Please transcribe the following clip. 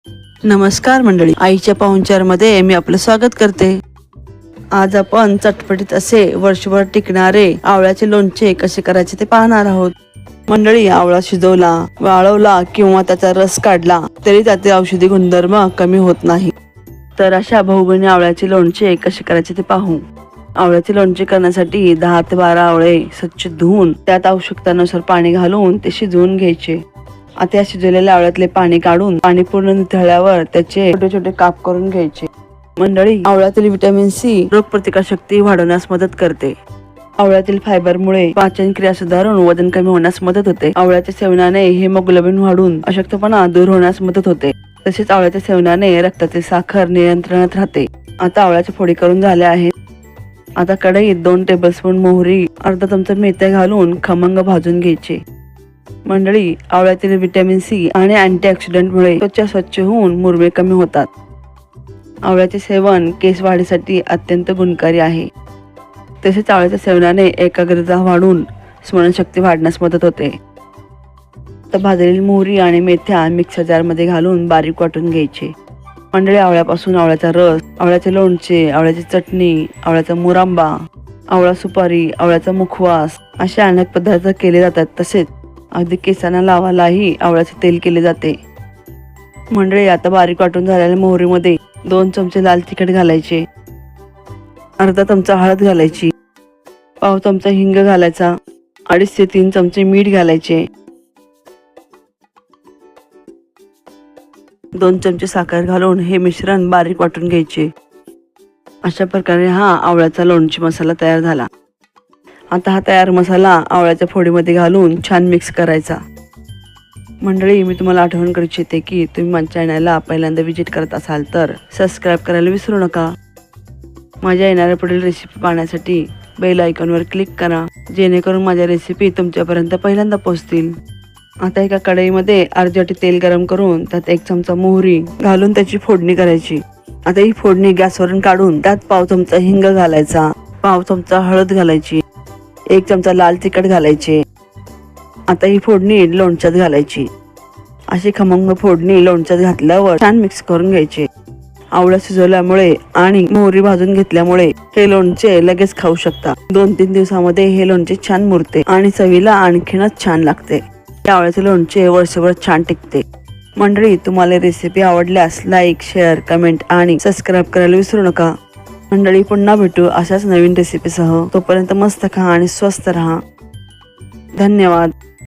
नमस्कार मंडळी, आईच्या पाहुणचार मध्ये मी आपलं स्वागत करते। आज आपण चटपटीत असे वर्षभर टिकणारे आवळ्याचे लोणचे कसे करायचे ते पाहणार आहोत। मंडळी, आवळा शिजवला, वाळवला किंवा त्याचा रस काढला तरी त्याचे औषधी गुणधर्म कमी होत नाही। तर अशा बहुगुणी आवळ्याचे लोणचे कसे करायचे ते पाहू। आवळ्याचे लोणचे करण्यासाठी 10 ते 12 आवळे स्वच्छ धुवून त्यात आवश्यकतेनुसार पाणी घालून ते शिजवून घ्यायचे। आता या शिजवलेल्या आवळ्यातले पाणी काढून पाणी पूर्ण निथळल्यावर त्याचे छोटे छोटे काप करून घ्यायचे। मंडळी, आवळ्यातील व्हिटॅमिन सी रोगप्रतिकारशक्ती वाढवण्यास मदत करते। आवळ्यातील फायबरमुळे पाचन क्रिया सुधारून वजन कमी होण्यास मदत होते। आवळ्याच्या सेवनाने हिमोग्लोबिन वाढून अशक्तपणा दूर होण्यास मदत होते। तसेच आवळ्याच्या सेवनाने रक्तातील साखर नियंत्रणात राहते। आता आवळ्याच्या फोडी करून झाल्या आहेत। आता कढईत 2 टेबलस्पून मोहरी, अर्धा चमचा मेथ्या घालून खमंग भाजून घ्यायचे। मंडळी, आवळ्यातील व्हिटॅमिन सी आणि अँटीऑक्सिडंटमुळे त्वचा स्वच्छ होऊन मुरमे कमी होतात। आवळ्याचे सेवन केस वाढीसाठी अत्यंत गुणकारी आहे। तसेच आवळ्याच्या सेवनाने एकाग्रता वाढून स्मरणशक्ती वाढण्यास मदत होते। तर भाजलेली मोहरी आणि मेथ्या मिक्सर जार मध्ये घालून बारीक वाटून घ्यायचे। मंडळी, आवळ्यापासून आवळ्याचा रस, आवळ्याचे लोणचे, आवळ्याची चटणी, आवळ्याचा मुरांबा, आवळा सुपारी, आवळ्याचा मुखवास असे अनेक पदार्थ केले जातात। तसेच अगदी केसांना लावायलाही आवळ्याचे तेल केले जाते। मंडळी, आता बारीक वाटून झालेल्या मोहरीमध्ये 2 चमचे लाल तिखट घालायचे, अर्धा चमचा हळद घालायची, पाव चमचा हिंग घालायचा, 2.5 ते 3 चमचे मीठ घालायचे, 2 चमचे साखर घालून हे मिश्रण बारीक वाटून घ्यायचे। अशा प्रकारे हा आवळ्याचा लोणची मसाला तयार झाला। आता हा तयार मसाला आवळ्याच्या फोडीमध्ये घालून छान मिक्स करायचा। मंडळी, मी तुम्हाला आठवण करू इच्छिते की तुम्ही माझ्या चॅनलला पहिल्यांदा विजिट करत असाल तर सबस्क्राईब करायला विसरू नका। माझ्या येणाऱ्या पुढील रेसिपी पाहण्यासाठी बेल आयकॉनवर क्लिक करा, जेणेकरून माझ्या रेसिपी तुमच्यापर्यंत पहिल्यांदा पोहोचतील। आता एका कढईमध्ये अर्धी वाटी तेल गरम करून त्यात 1 चमचा मोहरी घालून त्याची फोडणी करायची। आता ही फोडणी गॅसवरून काढून त्यात पाव चमचा हिंग घालायचा, पाव चमचा हळद घालायची, 1 चमचा लाल तिखट घालायचे। आता ही फोडणी लोणच्यात घालायची। अशी खमंग फोडणी लोणच्यात घातल्यावर छान मिक्स करून घ्यायचे। आवळा शिजवल्यामुळे आणि मोहरी भाजून घेतल्यामुळे हे लोणचे लगेच खाऊ शकता। 2-3 दिवसामध्ये हे लोणचे छान मुरते आणि चवीला आणखीनच छान लागते। या आवळ्याचे लोणचे वर्षभर छान टिकते। मंडळी, तुम्हाला रेसिपी आवडल्यास लाईक, शेअर, कमेंट आणि सबस्क्राईब करायला विसरू नका। मंडळी, पुन्हा भेटू अशाच नवीन रेसिपीसह। तोपर्यंत मस्त खा आणि स्वस्त रहा। धन्यवाद।